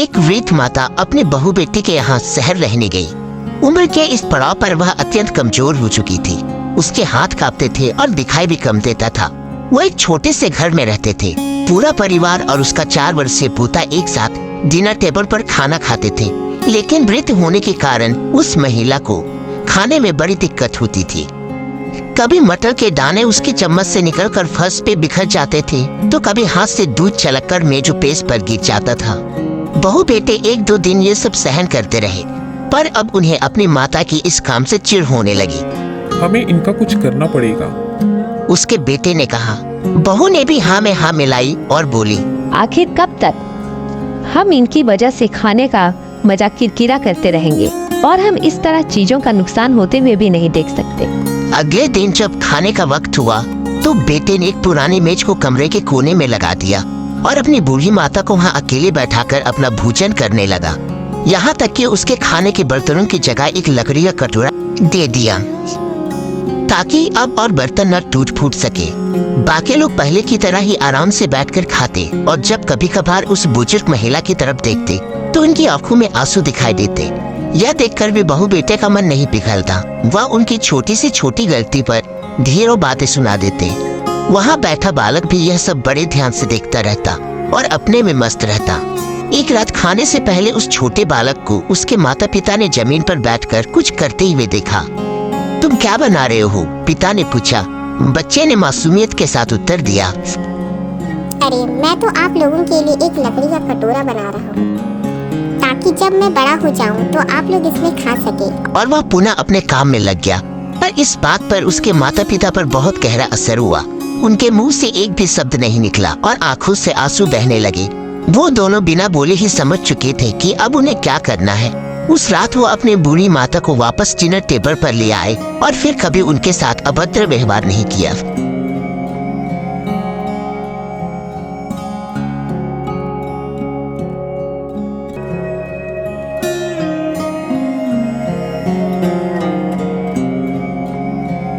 एक वृद्ध माता अपने बहू बेटी के यहाँ शहर रहने गई। उम्र के इस पड़ाव पर वह अत्यंत कमजोर हो चुकी थी। उसके हाथ कांपते थे और दिखाई भी कम देता था। वो एक छोटे से घर में रहते थे। पूरा परिवार और उसका 4 वर्षीय पोता एक साथ डिनर टेबल पर खाना खाते थे। लेकिन वृद्ध होने के कारण उस महिला को खाने में बड़ी दिक्कत होती थी। कभी मटर के दाने उसके चम्मच से निकलकर फर्श पे बिखर जाते थे, तो कभी हाथ से दूध छलककर मेजोपेश पर गिर जाता था। बहू बेटे 1-2 दिन ये सब सहन करते रहे, पर अब उन्हें अपनी माता की इस काम से चिढ़ होने लगी। हमें इनका कुछ करना पड़ेगा, उसके बेटे ने कहा। बहू ने भी हाँ में हाँ मिलाई और बोली, आखिर कब तक हम इनकी वजह से खाने का मजाक किरकिरा करते रहेंगे और हम इस तरह चीजों का नुकसान होते हुए भी नहीं देख सकते। अगले दिन जब खाने का वक्त हुआ तो बेटे ने एक पुरानी मेज को कमरे के कोने में लगा दिया और अपनी बूढ़ी माता को वहाँ अकेले बैठाकर अपना भोजन करने लगा। यहाँ तक कि उसके खाने के बर्तनों की जगह एक लकड़ी का कटोरा दे दिया ताकि अब और बर्तन न टूट फूट सके। बाकी लोग पहले की तरह ही आराम से बैठकर खाते और जब कभी कभार उस बुजुर्ग महिला की तरफ देखते तो उनकी आंखों में आंसू दिखाई देते। यह देखकर भी बहू बेटे का मन नहीं पिघलता। वह उनकी छोटी से छोटी गलती पर ढेरों बातें सुना देते। वहाँ बैठा बालक भी यह सब बड़े ध्यान से देखता रहता और अपने में मस्त रहता। एक रात खाने से पहले उस छोटे बालक को उसके माता पिता ने जमीन पर बैठकर कुछ करते हुए देखा। तुम क्या बना रहे हो? पिता ने पूछा। बच्चे ने मासूमियत के साथ उत्तर दिया, अरे मैं तो आप लोगों के लिए एक लकड़ी का कटोरा बना रहा हूँ ताकि जब मैं बड़ा हो जाऊँ तो आप लोग इसमें खा सके। और वह पुनः अपने काम में लग गया। पर इस बात पर उसके माता पिता पर बहुत गहरा असर हुआ। उनके मुंह से एक भी शब्द नहीं निकला और आंखों से आंसू बहने लगे। वो दोनों बिना बोले ही समझ चुके थे कि अब उन्हें क्या करना है। उस रात वो अपनी बूढ़ी माता को वापस डिनर टेबल पर ले आए और फिर कभी उनके साथ अभद्र व्यवहार नहीं किया।